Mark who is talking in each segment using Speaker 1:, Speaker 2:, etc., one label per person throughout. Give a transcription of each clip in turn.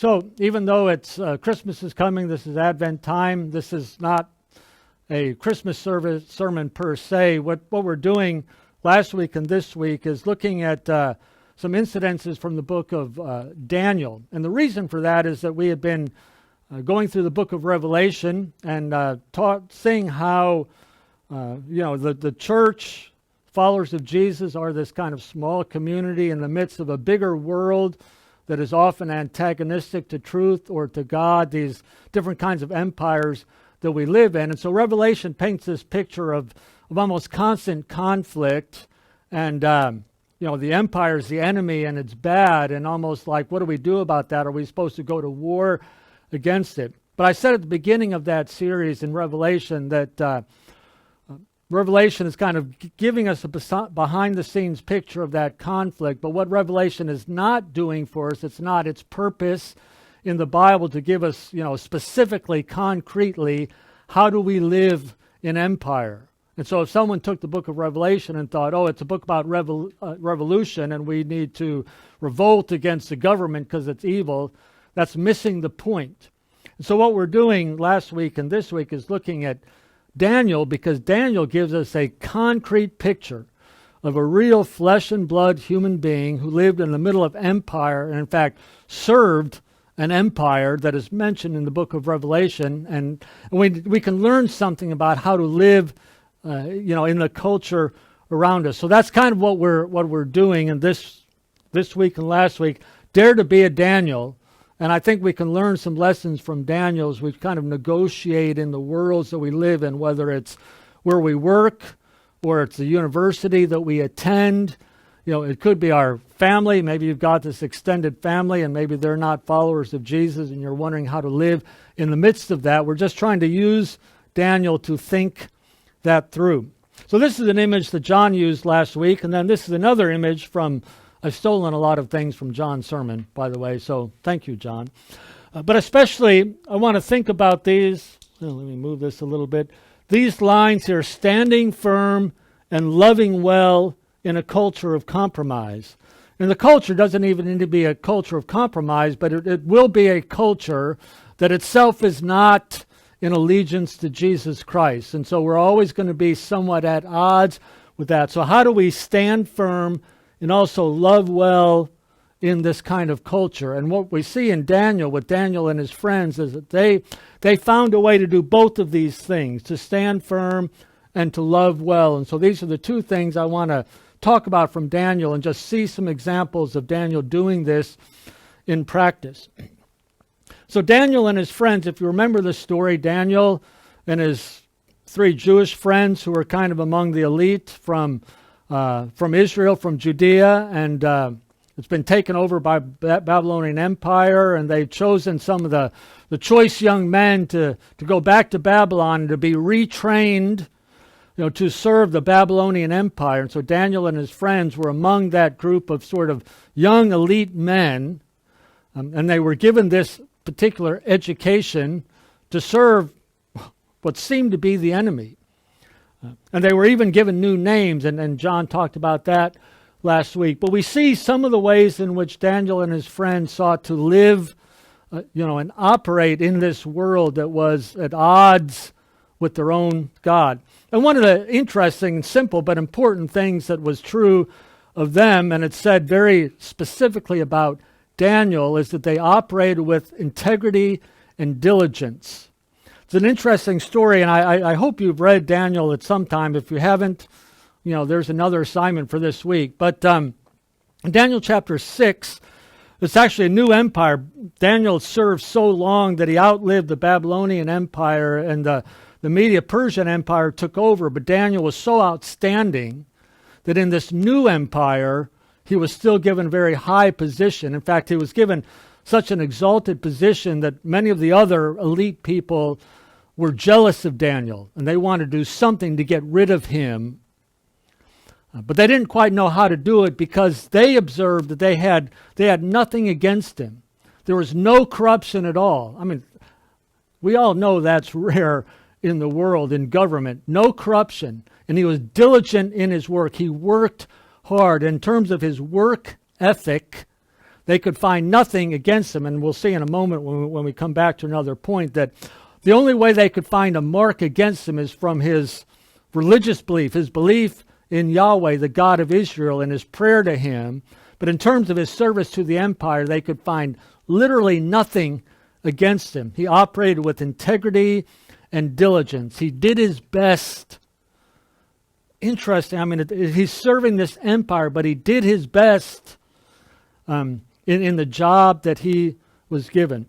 Speaker 1: So even though it's Christmas is coming, this is Advent time, this is not a Christmas sermon per se. What we're doing last week and this week is looking at some incidences from the book of Daniel. And the reason for that is that we have been going through the book of Revelation and seeing how the church, followers of Jesus, are this kind of small community in the midst of a bigger world that is often antagonistic to truth or to God, these different kinds of empires that we live in. And so Revelation paints this picture of almost constant conflict, and the empire is the enemy and it's bad, and almost like, what do we do about that? Are we supposed to go to war against it? But I said at the beginning of that series in Revelation that Revelation is kind of giving us a behind-the-scenes picture of that conflict, but what Revelation is not doing for us, it's not its purpose in the Bible to give us, specifically, concretely, how do we live in empire. And so if someone took the book of Revelation and thought, it's a book about revolution and we need to revolt against the government because it's evil, that's missing the point. And so what we're doing last week and this week is looking at Daniel, because Daniel gives us a concrete picture of a real flesh and blood human being who lived in the middle of empire and in fact served an empire that is mentioned in the book of Revelation, and we can learn something about how to live in the culture around us. So that's kind of what we're doing in this week and last week. Dare to be a Daniel. And I think we can learn some lessons from Daniel as we kind of negotiate in the worlds that we live in, whether it's where we work or it's the university that we attend. It could be our family. Maybe you've got this extended family and maybe they're not followers of Jesus and you're wondering how to live in the midst of that. We're just trying to use Daniel to think that through. So this is an image that John used last week, and then this is another image from I've stolen a lot of things from John's sermon, by the way, so thank you, John. But especially, I want to think about these. Let me move this a little bit. These lines here, standing firm and loving well in a culture of compromise. And the culture doesn't even need to be a culture of compromise, but it will be a culture that itself is not in allegiance to Jesus Christ. And so we're always going to be somewhat at odds with that. So how do we stand firm and also love well in this kind of culture? And what we see in Daniel, with Daniel and his friends, is that they found a way to do both of these things, to stand firm and to love well. And so these are the two things I want to talk about from Daniel and just see some examples of Daniel doing this in practice. So Daniel and his friends, if you remember the story, Daniel and his three Jewish friends who were kind of among the elite from Israel, from Judea, and it's been taken over by Babylonian Empire, and they've chosen some of the choice young men to go back to Babylon and to be retrained, to serve the Babylonian Empire. And so Daniel and his friends were among that group of sort of young elite men, and they were given this particular education to serve what seemed to be the enemy. And they were even given new names, and John talked about that last week. But we see some of the ways in which Daniel and his friends sought to live, and operate in this world that was at odds with their own God. And one of the interesting, simple, but important things that was true of them, and it's said very specifically about Daniel, is that they operated with integrity and diligence. It's an interesting story, and I hope you've read Daniel at some time. If you haven't, there's another assignment for this week. But in Daniel chapter 6, it's actually a new empire. Daniel served so long that he outlived the Babylonian Empire, and the Medo-Persian Empire took over. But Daniel was so outstanding that in this new empire, he was still given a very high position. In fact, he was given such an exalted position that many of the other elite people were jealous of Daniel, and they wanted to do something to get rid of him. But they didn't quite know how to do it because they observed that they had nothing against him. There was no corruption at all. I mean, we all know that's rare in the world, in government. No corruption. And he was diligent in his work. He worked hard. In terms of his work ethic, they could find nothing against him. And we'll see in a moment when we come back to another point that the only way they could find a mark against him is from his religious belief, his belief in Yahweh, the God of Israel, and his prayer to him. But in terms of his service to the empire, they could find literally nothing against him. He operated with integrity and diligence. He did his best. Interesting. I mean, he's serving this empire, but he did his best in the job that he was given.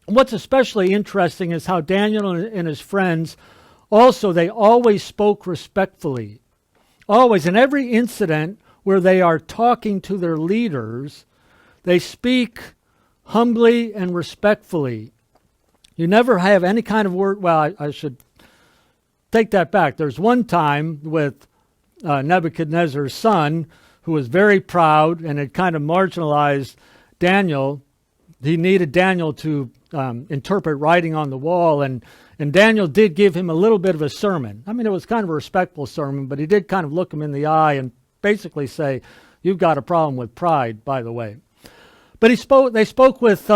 Speaker 1: What's especially interesting is how Daniel and his friends also, they always spoke respectfully. Always. In every incident where they are talking to their leaders, they speak humbly and respectfully. You never have any kind of word. Well, I should take that back. There's one time with Nebuchadnezzar's son who was very proud and had kind of marginalized Daniel. He needed Daniel to interpret writing on the wall, and Daniel did give him a little bit of a sermon. I mean, it was kind of a respectful sermon, but he did kind of look him in the eye and basically say, "You've got a problem with pride, by the way." But they spoke with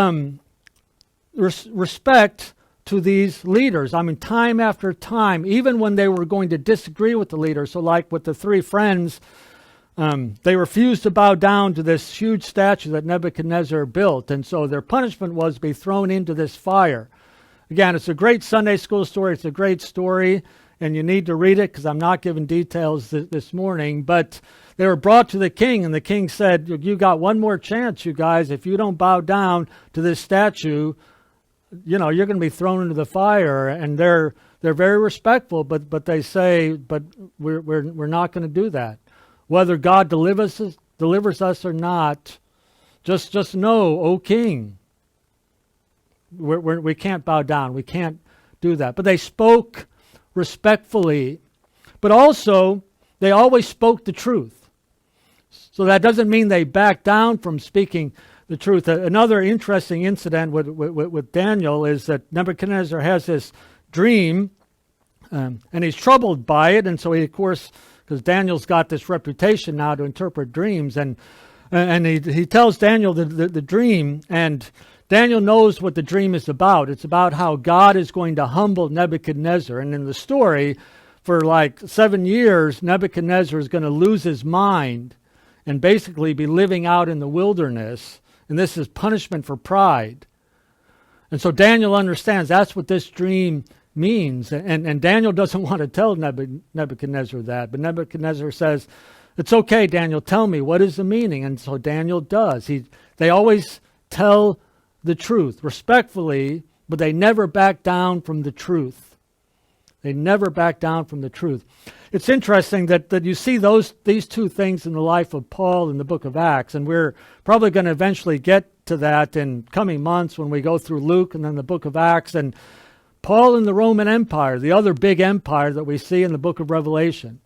Speaker 1: respect to these leaders. I mean, time after time, even when they were going to disagree with the leaders. So like with the three friends, they refused to bow down to this huge statue that Nebuchadnezzar built. And so their punishment was to be thrown into this fire. Again, it's a great Sunday school story. It's a great story, and you need to read it because I'm not giving details this morning. But they were brought to the king, and the king said, "You got one more chance, you guys. If you don't bow down to this statue, you're going to be thrown into the fire." And they're very respectful, but they say, "But we're not going to do that. Whether God delivers us or not, just know, O king, we can't bow down. We can't do that." But they spoke respectfully, but also they always spoke the truth. So that doesn't mean they backed down from speaking the truth. Another interesting incident with Daniel is that Nebuchadnezzar has this dream, and he's troubled by it. And so he, of course, because Daniel's got this reputation now to interpret dreams, and he tells Daniel the dream, and Daniel knows what the dream is about. It's about how God is going to humble Nebuchadnezzar. And in the story, for like 7 years, Nebuchadnezzar is going to lose his mind and basically be living out in the wilderness. And this is punishment for pride. And so Daniel understands that's what this dream means. And Daniel doesn't want to tell Nebuchadnezzar that. But Nebuchadnezzar says, "It's okay, Daniel, tell me, what is the meaning?" And so Daniel does. They always tell the truth respectfully, but they never back down from the truth. They never back down from the truth. It's interesting that you see these two things in the life of Paul in the book of Acts, and we're probably going to eventually get to that in coming months when we go through Luke and then the book of Acts. And Paul in the Roman Empire, the other big empire that we see in the book of Revelation.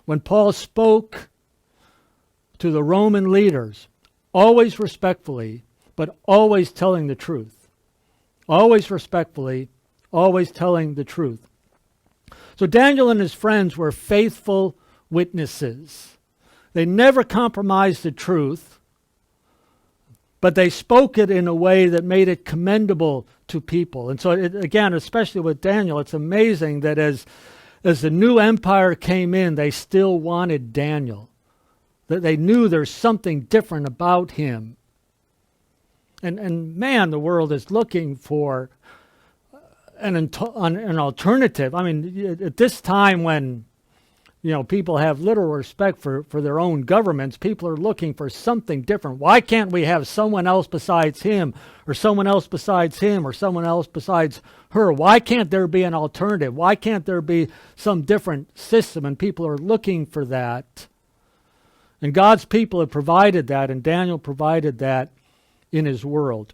Speaker 1: When Paul spoke to the Roman leaders, always respectfully, but always telling the truth. Always respectfully, always telling the truth. So Daniel and his friends were faithful witnesses. They never compromised the truth, but they spoke it in a way that made it commendable to people. And so, again, especially with Daniel, it's amazing that as the new empire came in, they still wanted Daniel. That they knew there's something different about him. And man, the world is looking for an alternative. I mean, at this time when, people have little respect for their own governments, people are looking for something different. Why can't we have someone else besides him, or someone else besides him, or someone else besides her? Why can't there be an alternative? Why can't there be some different system? And people are looking for that. And God's people have provided that, and Daniel provided that in his world.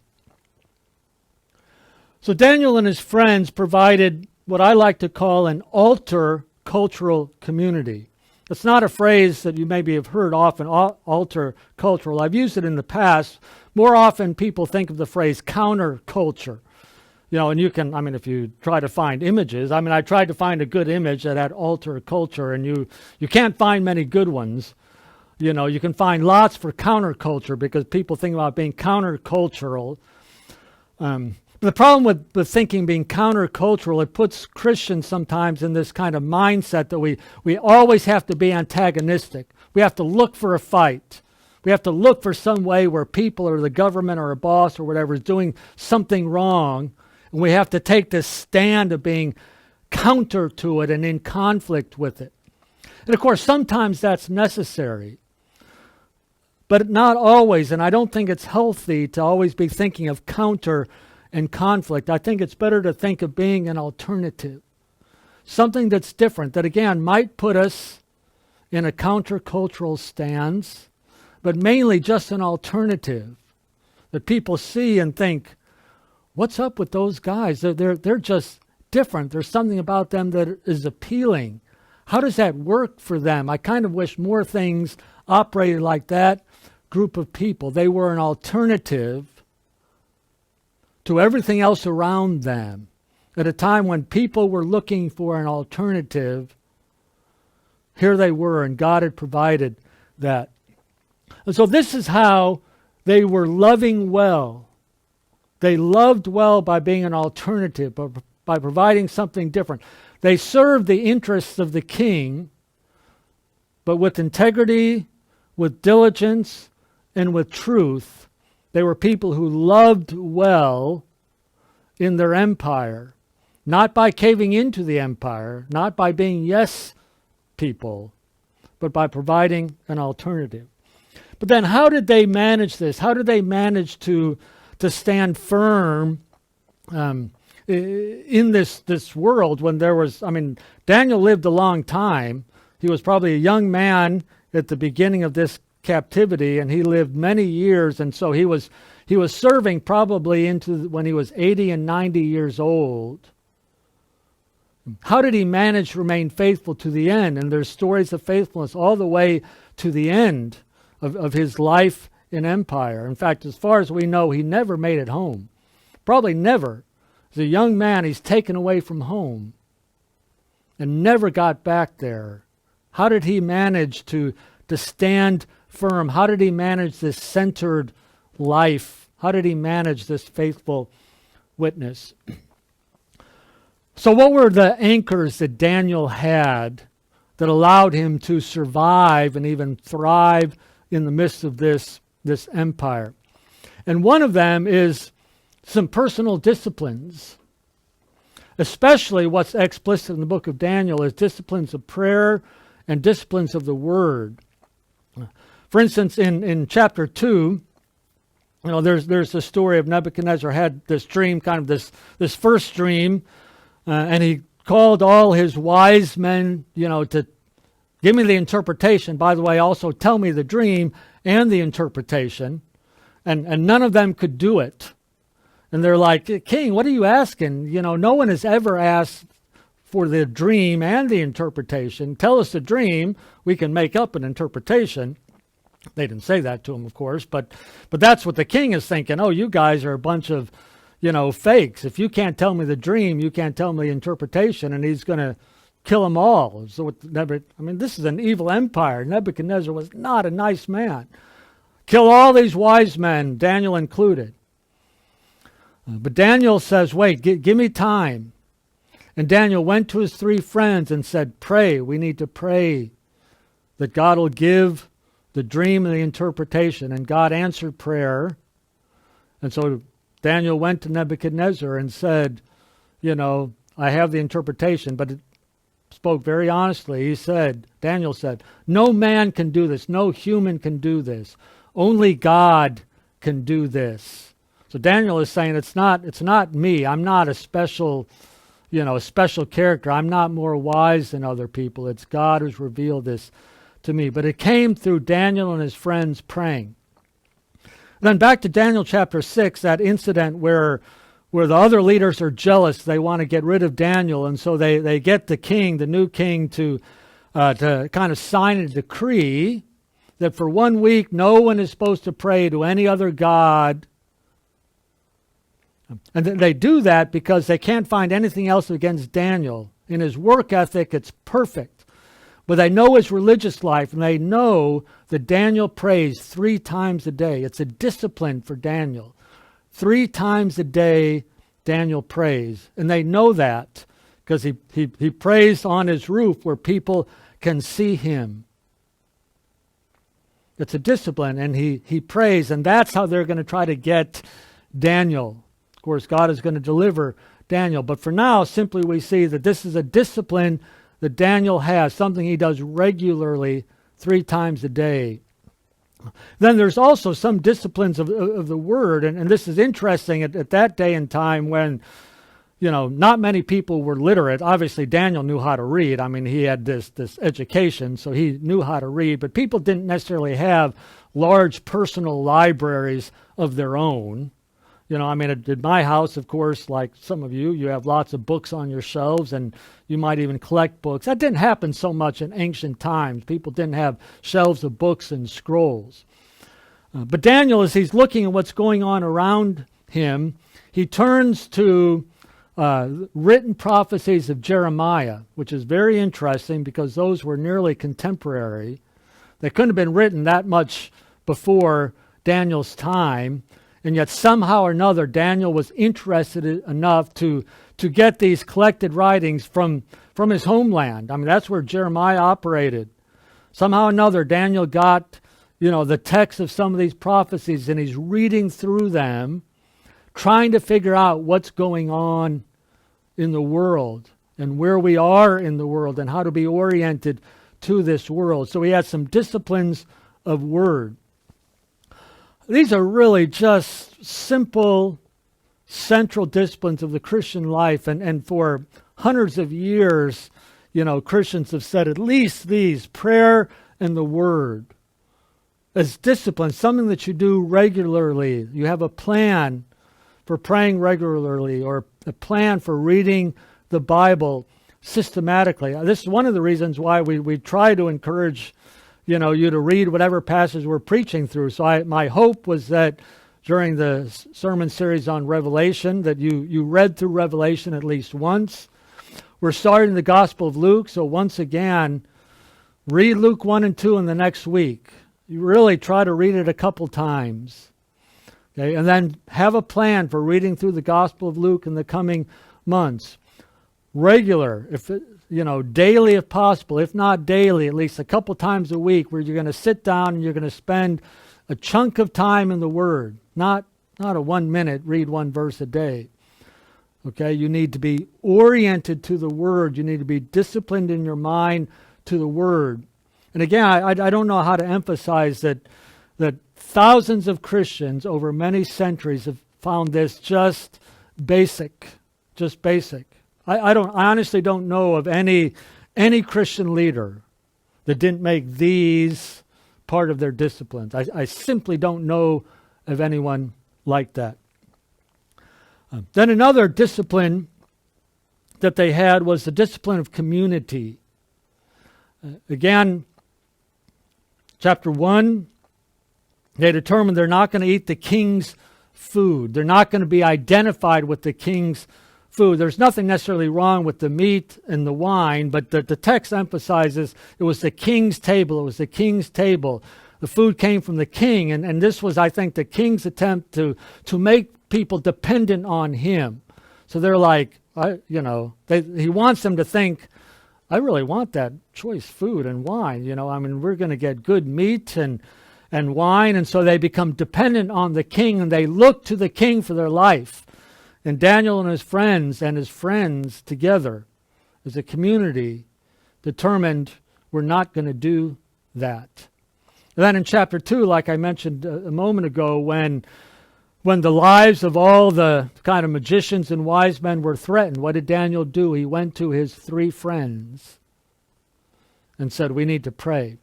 Speaker 1: So Daniel and his friends provided what I like to call an altar cultural community. It's not a phrase that you maybe have heard often, altar cultural. I've used it in the past. More often people think of the phrase counterculture. And you can, if you try to find images, I tried to find a good image that had altar culture, and you can't find many good ones. You can find lots for counterculture because people think about being countercultural. The problem with thinking being countercultural, it puts Christians sometimes in this kind of mindset that we always have to be antagonistic. We have to look for a fight. We have to look for some way where people or the government or a boss or whatever is doing something wrong, and we have to take this stand of being counter to it and in conflict with it. And of course, sometimes that's necessary, but not always, and I don't think it's healthy to always be thinking of counter and conflict. I think it's better to think of being an alternative, something that's different, that again might put us in a countercultural stance, but mainly just an alternative that people see and think, what's up with those guys? They're just different. There's something about them that is appealing. How does that work for them? I kind of wish more things operated like that group of people. They were an alternative to everything else around them. At a time when people were looking for an alternative, here they were, and God had provided that. And so this is how they were loving well. They loved well by being an alternative, by providing something different. They served the interests of the king, but with integrity, with diligence, and with truth. They were people who loved well in their empire, not by caving into the empire, not by being yes people, but by providing an alternative. But then how did they manage this? How did they manage to stand firm in this world when there was, Daniel lived a long time. He was probably a young man at the beginning of this captivity, and he lived many years, and so he was serving probably into when he was 80 and 90 years old. How did he manage to remain faithful to the end? And there's stories of faithfulness all the way to the end of his life in empire. In fact, as far as we know, he never made it home. Probably never. As a young man, he's taken away from home and never got back there. How did he manage to stand firm? How did he manage this centered life? How did he manage this faithful witness? So what were the anchors that Daniel had that allowed him to survive and even thrive in the midst of this empire? And one of them is some personal disciplines. Especially what's explicit in the book of Daniel is disciplines of prayer and disciplines of the word. For instance, in chapter 2, there's the story of Nebuchadnezzar had this dream, kind of this first dream, and he called all his wise men, to give me the interpretation. By the way, also tell me the dream and the interpretation. And none of them could do it. And they're like, King, what are you asking? No one has ever asked for the dream and the interpretation. Tell us the dream. We can make up an interpretation. They didn't say that to him, of course, but that's what the king is thinking. Oh, you guys are a bunch of, fakes. If you can't tell me the dream, you can't tell me the interpretation, and he's going to kill them all. So, this is an evil empire. Nebuchadnezzar was not a nice man. Kill all these wise men, Daniel included. But Daniel says, wait, give me time. And Daniel went to his three friends and said, pray. We need to pray that God will give the dream and the interpretation. And God answered prayer. And so Daniel went to Nebuchadnezzar and said, I have the interpretation. But it spoke very honestly. Daniel said, no man can do this. No human can do this. Only God can do this. So Daniel is saying it's not me. I'm not a special character. I'm not more wise than other people. It's God who's revealed this to me. But it came through Daniel and his friends praying. Then back to Daniel chapter 6, that incident where the other leaders are jealous. They want to get rid of Daniel, and so they get the new king, to kind of sign a decree that for 1 week no one is supposed to pray to any other god. And they do that because they can't find anything else against Daniel. In his work ethic, it's perfect. But they know his religious life, and they know that Daniel prays 3 times a day. It's a discipline for Daniel. 3 times a day, Daniel prays. And they know that because he prays on his roof where people can see him. It's a discipline, and he prays, and that's how they're going to try to get Daniel. Of course, God is going to deliver Daniel. But for now, simply we see that this is a discipline that Daniel has, something he does regularly 3 times a day. Then there's also some disciplines of the Word, and this is interesting at that day and time when, not many people were literate. Obviously, Daniel knew how to read. I mean, he had this education, so he knew how to read, but people didn't necessarily have large personal libraries of their own. At my house, of course, like some of you have lots of books on your shelves, and you might even collect books. That didn't happen so much in ancient times. People didn't have shelves of books and scrolls. But Daniel, as he's looking at what's going on around him, he turns to written prophecies of Jeremiah, which is very interesting because those were nearly contemporary. They couldn't have been written that much before Daniel's time. And yet somehow or another, Daniel was interested enough to get these collected writings from his homeland. I mean, that's where Jeremiah operated. Somehow or another, Daniel got, the text of some of these prophecies, and he's reading through them, trying to figure out what's going on in the world and where we are in the world and how to be oriented to this world. So he had some disciplines of word. These are really just simple, central disciplines of the Christian life. And for hundreds of years, Christians have said at least these, prayer and the Word, as discipline, something that you do regularly. You have a plan for praying regularly or a plan for reading the Bible systematically. This is one of the reasons why we try to encourage you to read whatever passage we're preaching through. So my hope was that during the sermon series on Revelation, that you read through Revelation at least once. We're starting the Gospel of Luke, so once again, read Luke 1 and 2 in the next week. You really try to read it a couple times. Okay? And then have a plan for reading through the Gospel of Luke in the coming months. Regular, daily if possible, if not daily, at least a couple times a week, where you're going to sit down and you're going to spend a chunk of time in the Word, not a 1 minute, read 1 verse a day. Okay, you need to be oriented to the Word. You need to be disciplined in your mind to the Word. And again, I don't know how to emphasize that thousands of Christians over many centuries have found this just basic. I honestly don't know of any Christian leader that didn't make these part of their disciplines. I simply don't know of anyone like that. Then another discipline that they had was the discipline of community. Again, chapter 1, they determined they're not going to eat the king's food. They're not going to be identified with the king's food. There's nothing necessarily wrong with the meat and the wine, but the text emphasizes it was the king's table. It was the king's table. The food came from the king, and this was, I think, the king's attempt to make people dependent on him. So they're like, he wants them to think, I really want that choice food and wine. We're going to get good meat and wine, and so they become dependent on the king, and they look to the king for their life. And Daniel and his friends together as a community determined we're not going to do that. And then in chapter 2, like I mentioned a moment ago, when the lives of all the kind of magicians and wise men were threatened, what did Daniel do? He went to his 3 friends and said, we need to pray.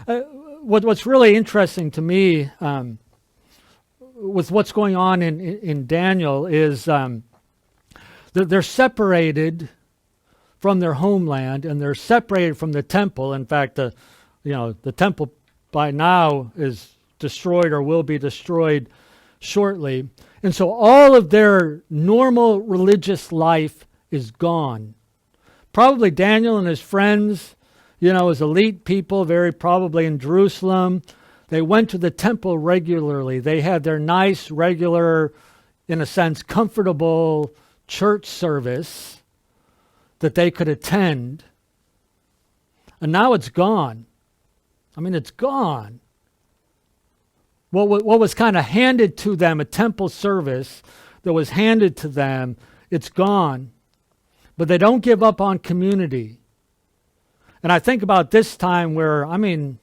Speaker 1: What's really interesting to me with what's going on in Daniel is they're separated from their homeland, and they're separated from the temple. In fact, the temple by now is destroyed or will be destroyed shortly. And so all of their normal religious life is gone. Probably Daniel and his friends, as elite people, very probably in Jerusalem. They went to the temple regularly. They had their nice, regular, in a sense, comfortable church service that they could attend. And now it's gone. I mean, it's gone. What was kind of handed to them, a temple service that was handed to them, it's gone. But they don't give up on community. And I think about this time where, I mean,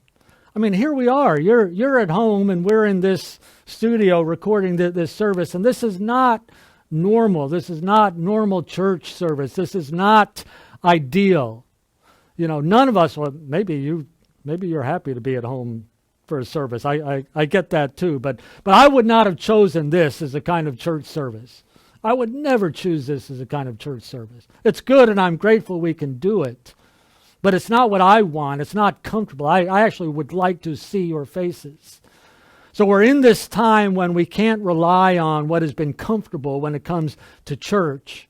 Speaker 1: here we are. You're at home and we're in this studio recording this service, and this is not normal. This is not normal church service. This is not ideal. None of us, well, maybe you're happy to be at home for a service. I get that too, but I would not have chosen this as a kind of church service. I would never choose this as a kind of church service. It's good and I'm grateful we can do it. But it's not what I want. It's not comfortable. I actually would like to see your faces. So we're in this time when we can't rely on what has been comfortable when it comes to church,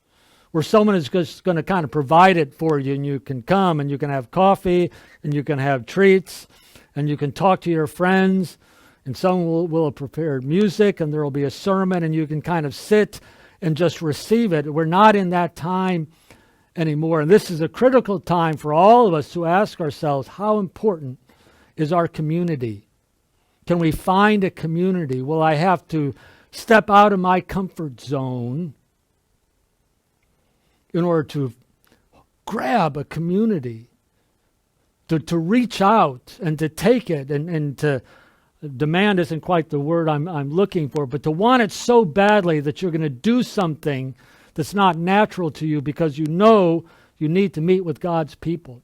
Speaker 1: where someone is just going to kind of provide it for you, and you can come and you can have coffee and you can have treats and you can talk to your friends, and someone will have prepared music and there will be a sermon and you can kind of sit and just receive it. We're not in that time anymore. And this is a critical time for all of us to ask ourselves, how important is our community? Can we find a community? Will I have to step out of my comfort zone in order to grab a community, to reach out and to take it and to demand isn't quite the word I'm looking for, but to want it so badly that you're going to do something that's not natural to you because you know you need to meet with God's people.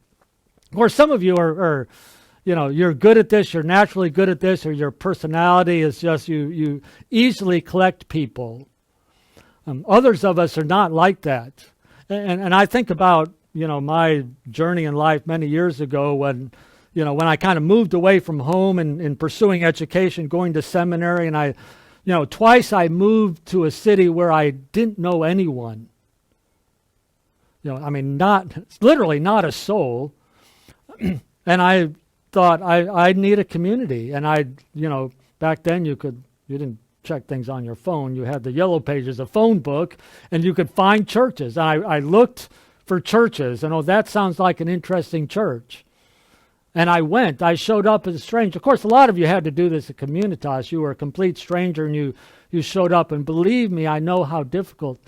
Speaker 1: Or some of you are you're good at this, you're naturally good at this, or your personality is just you easily collect people. Others of us are not like that. And I think about, my journey in life many years ago when I kind of moved away from home and pursuing education, going to seminary, and twice I moved to a city where I didn't know anyone. Literally not a soul. And I thought I need a community. And back then you didn't check things on your phone. You had the Yellow Pages, a phone book, and you could find churches. And I looked for churches, and that sounds like an interesting church. And I went. I showed up as a stranger. Of course, a lot of you had to do this at Communitas. You were a complete stranger, and you showed up. And believe me, I know how difficult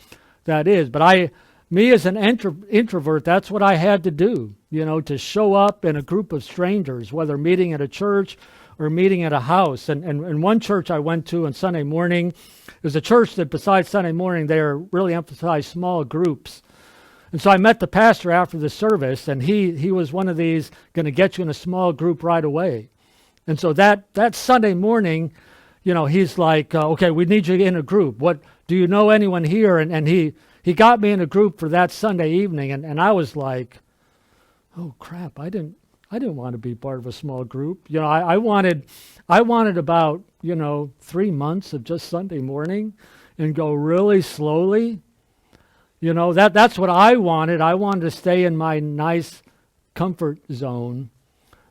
Speaker 1: that is. But me as an introvert, that's what I had to do, to show up in a group of strangers, whether meeting at a church or meeting at a house. And one church I went to on Sunday morning, it was a church that besides Sunday morning, they really emphasized small groups. And so I met the pastor after the service, and he was one of these going to get you in a small group right away. And so that Sunday morning, he's like, okay, we need you in a group. What do you know anyone here? And he got me in a group for that Sunday evening, and I was like, oh crap, I didn't want to be part of a small group. I wanted about 3 months of just Sunday morning and go really slowly. That's what I wanted. I wanted to stay in my nice comfort zone.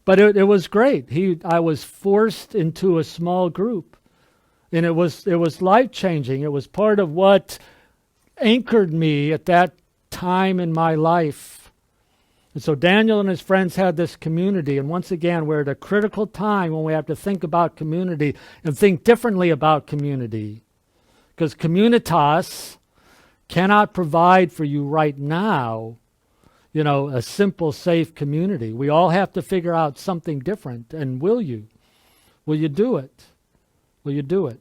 Speaker 1: But it was great. I was forced into a small group. And it was life-changing. It was part of what anchored me at that time in my life. And so Daniel and his friends had this community. And once again, we're at a critical time when we have to think about community and think differently about community. Because Communitas cannot provide for you right now, a simple, safe community. We all have to figure out something different. And will you? Will you do it? Will you do it?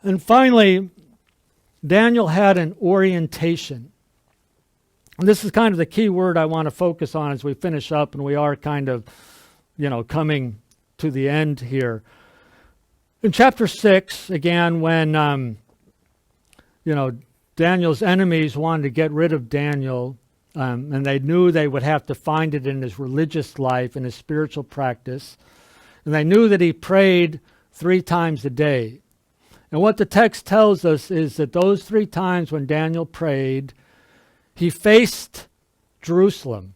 Speaker 1: And finally, Daniel had an orientation. And this is kind of the key word I want to focus on as we finish up, and we are kind of, coming to the end here. In chapter 6, again, when Daniel's enemies wanted to get rid of Daniel, and they knew they would have to find it in his religious life, in his spiritual practice. And they knew that he prayed 3 times a day. And what the text tells us is that those 3 times when Daniel prayed, he faced Jerusalem.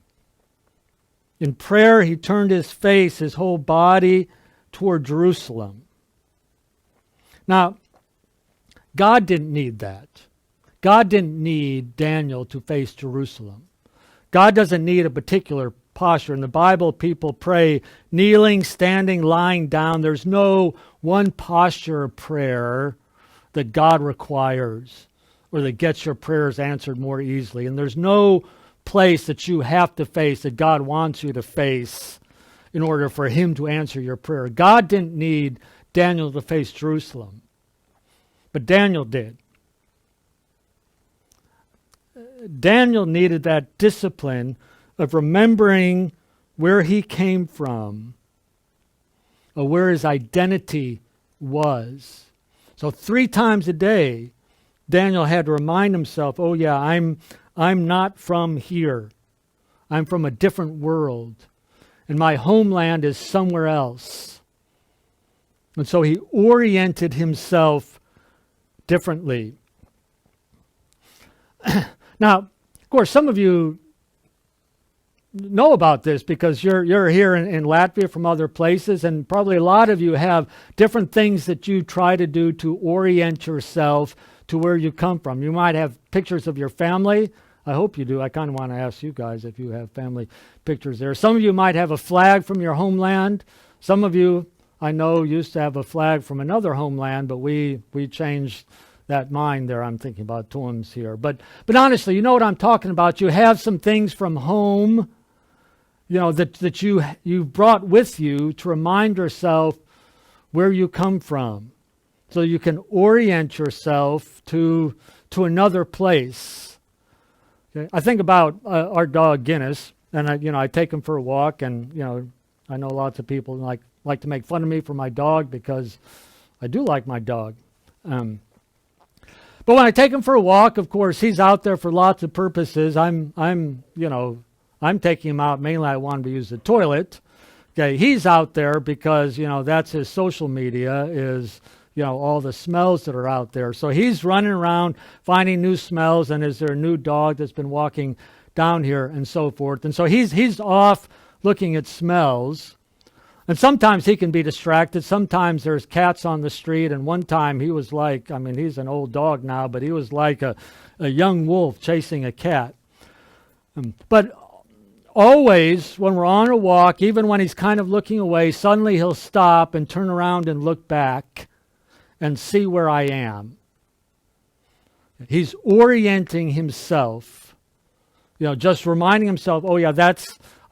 Speaker 1: In prayer, he turned his face, his whole body, toward Jerusalem. Now, God didn't need that. God didn't need Daniel to face Jerusalem. God doesn't need a particular posture. In the Bible, people pray kneeling, standing, lying down. There's no one posture of prayer that God requires or that gets your prayers answered more easily. And there's no place that you have to face that God wants you to face in order for him to answer your prayer. God didn't need Daniel to face Jerusalem, but Daniel did. Daniel needed that discipline of remembering where he came from, or where his identity was. So 3 times a day, Daniel had to remind himself, oh yeah, I'm not from here. I'm from a different world, and my homeland is somewhere else. And so he oriented himself differently. Now, of course, some of you know about this because you're here in Latvia from other places, and probably a lot of you have different things that you try to do to orient yourself to where you come from. You might have pictures of your family. I hope you do. I kind of want to ask you guys if you have family pictures there. Some of you might have a flag from your homeland. Some of you, I know, used to have a flag from another homeland, but we changed that mind there. I'm thinking about Tom's here. But honestly, you know what I'm talking about. You have some things from home, that you brought with you to remind yourself where you come from, so you can orient yourself to another place. Okay? I think about our dog Guinness, and I take him for a walk, and I know lots of people like to make fun of me for my dog because I do like my dog. But when I take him for a walk, of course, he's out there for lots of purposes. I'm taking him out mainly I want him to use the toilet. Okay, he's out there because that's his social media is all the smells that are out there. So he's running around finding new smells, and is there a new dog that's been walking down here and so forth. And so he's off looking at smells. And sometimes he can be distracted. Sometimes there's cats on the street. And one time he was like, he's an old dog now, but he was like a young wolf chasing a cat. But always when we're on a walk, even when he's kind of looking away, suddenly he'll stop and turn around and look back and see where I am. He's orienting himself, just reminding himself, oh yeah,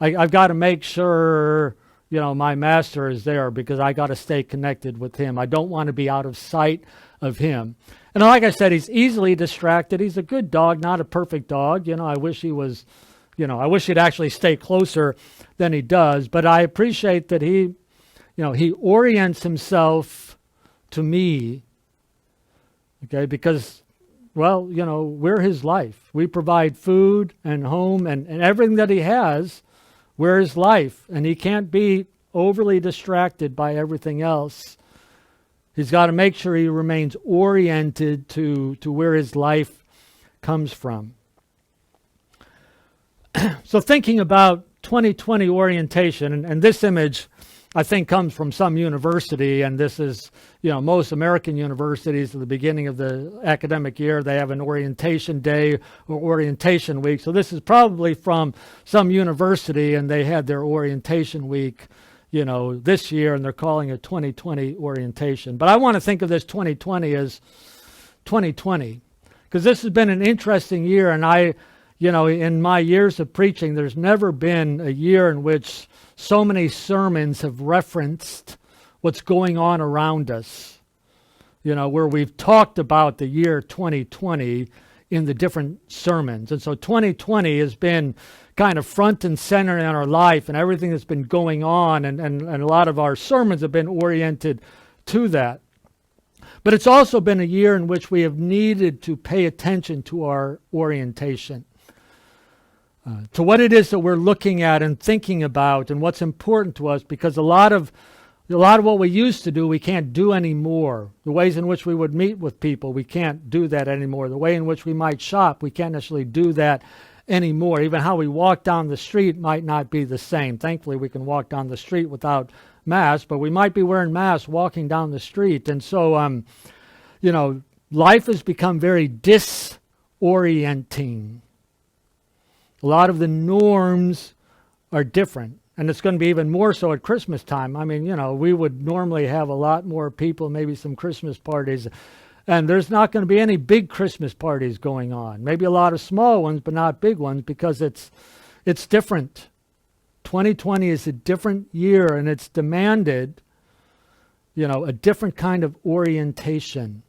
Speaker 1: I've got to make sure my master is there because I got to stay connected with him. I don't want to be out of sight of him. And like I said, he's easily distracted. He's a good dog, not a perfect dog. I wish he was, I wish he'd actually stay closer than he does. But I appreciate that he orients himself to me, okay, because, we're his life. We provide food and home and everything that he has. We're his life, and he can't be overly distracted by everything else. He's got to make sure he remains oriented to where his life comes from. So thinking about 2020 orientation, and this image, I think, comes from some university, and this is, most American universities at the beginning of the academic year, they have an orientation day or orientation week. So this is probably from some university, and they had their orientation week, this year, and they're calling it 2020 orientation. But I want to think of this 2020 as 2020, because this has been an interesting year, and in my years of preaching, there's never been a year in which so many sermons have referenced what's going on around us, where we've talked about the year 2020 in the different sermons. And so 2020 has been kind of front and center in our life and everything that's been going on, and a lot of our sermons have been oriented to that. But it's also been a year in which we have needed to pay attention to our orientation. To what it is that we're looking at and thinking about and what's important to us, because a lot of what we used to do, we can't do anymore. The ways in which we would meet with people, we can't do that anymore. The way in which we might shop, we can't necessarily do that anymore. Even how we walk down the street might not be the same. Thankfully, we can walk down the street without masks, but we might be wearing masks walking down the street. And so, life has become very disorienting. A lot of the norms are different. And it's going to be even more so at Christmas time. I mean, we would normally have a lot more people, maybe some Christmas parties. And there's not going to be any big Christmas parties going on. Maybe a lot of small ones, but not big ones, because it's different. 2020 is a different year, and it's demanded, a different kind of orientation.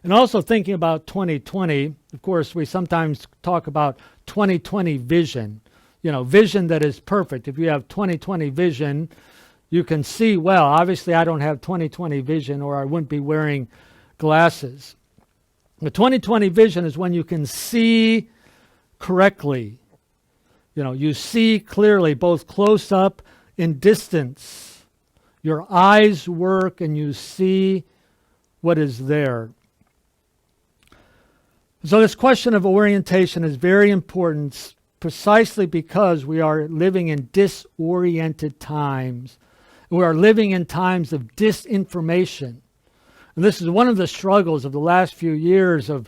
Speaker 1: And also thinking about 2020, of course, we sometimes talk about 2020 vision. Vision that is perfect. If you have 2020 vision, you can see well. Obviously, I don't have 2020 vision, or I wouldn't be wearing glasses. The 2020 vision is when you can see correctly. You see clearly, both close up and distance. Your eyes work and you see what is there. So this question of orientation is very important, precisely because we are living in disoriented times. We are living in times of disinformation. And this is one of the struggles of the last few years of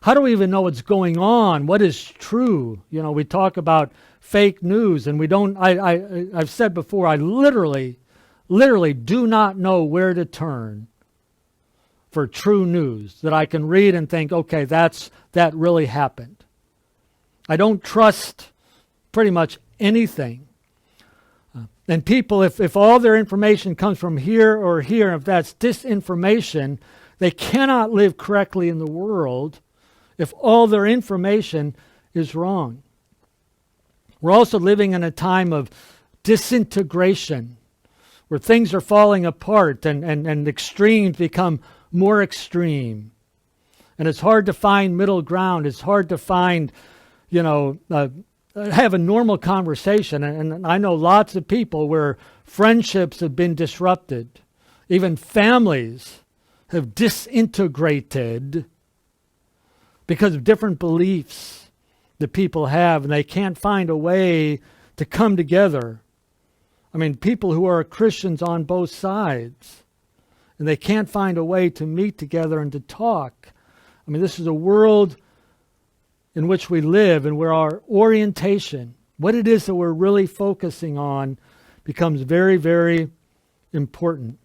Speaker 1: how do we even know what's going on? What is true? We talk about fake news, and we don't, I've said before, I literally do not know where to turn for true news that I can read and think, okay, that really happened. I don't trust pretty much anything. And people, if all their information comes from here or here, if that's disinformation, they cannot live correctly in the world if all their information is wrong. We're also living in a time of disintegration, where things are falling apart and extremes become more extreme. And it's hard to find middle ground. It's hard to find, have a normal conversation. And I know lots of people where friendships have been disrupted. Even families have disintegrated because of different beliefs that people have, and they can't find a way to come together. I mean, people who are Christians on both sides, and they can't find a way to meet together and to talk. I mean, this is a world in which we live, and where our orientation, what it is that we're really focusing on, becomes very, very important.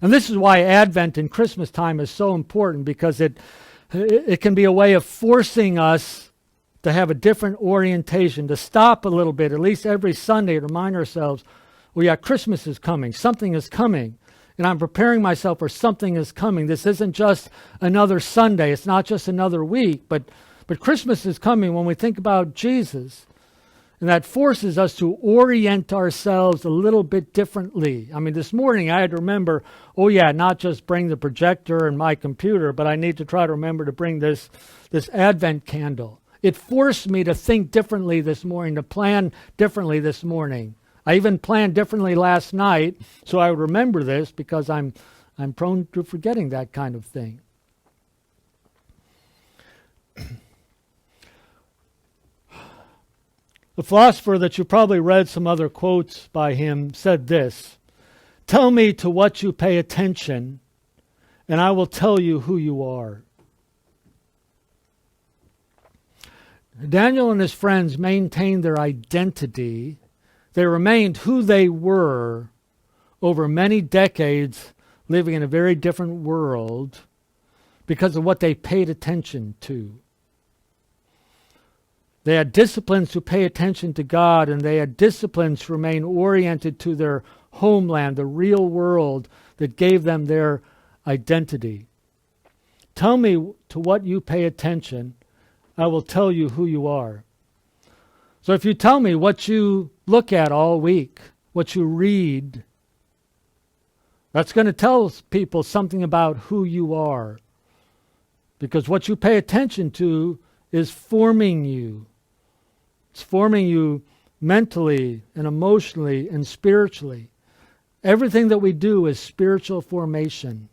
Speaker 1: And this is why Advent and Christmas time is so important, because it can be a way of forcing us to have a different orientation, to stop a little bit, at least every Sunday, to remind ourselves, well, yeah, Christmas is coming. Something is coming. And I'm preparing myself for something is coming. This isn't just another Sunday. It's not just another week, but Christmas is coming when we think about Jesus. And that forces us to orient ourselves a little bit differently. I mean, this morning I had to remember, not just bring the projector and my computer, but I need to try to remember to bring this Advent candle. It forced me to think differently this morning, to plan differently this morning. I even planned differently last night, so I would remember this, because I'm prone to forgetting that kind of thing. The philosopher that you probably read some other quotes by him said this: "Tell me to what you pay attention, and I will tell you who you are." Daniel and his friends maintained their identity. They remained who they were over many decades, living in a very different world because of what they paid attention to. They had disciplines to pay attention to God, and they had disciplines to remain oriented to their homeland, the real world that gave them their identity. Tell me to what you pay attention, I will tell you who you are. So if you tell me what you look at all week, what you read, that's going to tell people something about who you are. Because what you pay attention to is forming you. It's forming you mentally and emotionally and spiritually. Everything that we do is spiritual formation.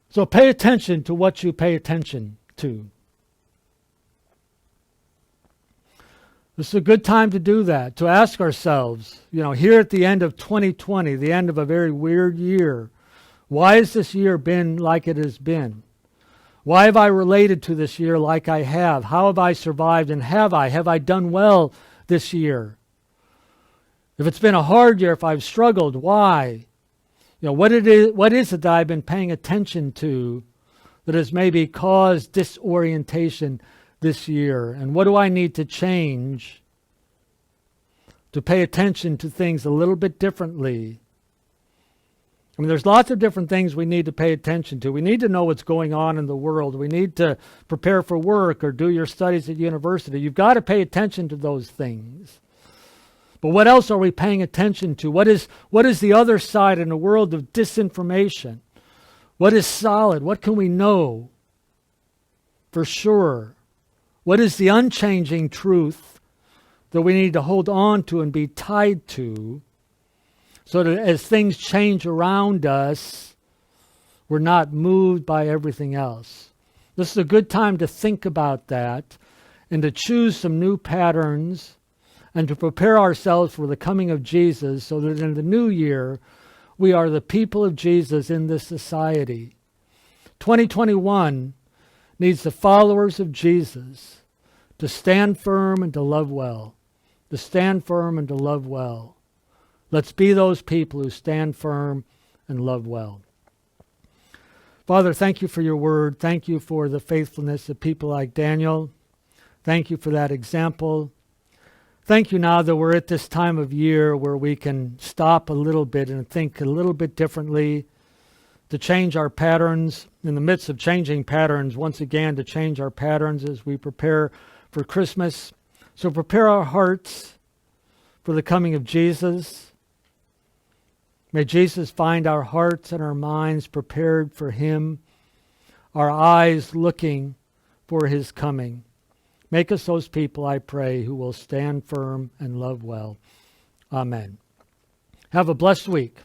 Speaker 1: So pay attention to what you pay attention to. This is a good time to do that, to ask ourselves, here at the end of 2020, the end of a very weird year, why has this year been like it has been? Why have I related to this year like I have? How have I survived, and have I? Have I done well this year? If it's been a hard year, if I've struggled, why? What is it that I've been paying attention to that has maybe caused disorientation this year? And what do I need to change to pay attention to things a little bit differently? There's lots of different things we need to pay attention to. We need to know what's going on in the world. We need to prepare for work or do your studies at university. You've got to pay attention to those things. But what else are we paying attention to? What is the other side in a world of disinformation? What is solid? What can we know for sure? What is the unchanging truth that we need to hold on to and be tied to, so that as things change around us, we're not moved by everything else? This is a good time to think about that and to choose some new patterns and to prepare ourselves for the coming of Jesus, so that in the new year, we are the people of Jesus in this society. 2021 needs the followers of Jesus to stand firm and to love well. To stand firm and to love well. Let's be those people who stand firm and love well. Father, thank you for your word. Thank you for the faithfulness of people like Daniel. Thank you for that example. Thank you now that we're at this time of year where we can stop a little bit and think a little bit differently, to change our patterns in the midst of changing patterns, once again to change our patterns as we prepare for Christmas. So prepare our hearts for the coming of Jesus. May Jesus find our hearts and our minds prepared for him, our eyes looking for his coming. Make us those people, I pray, who will stand firm and love well. Amen. Have a blessed week.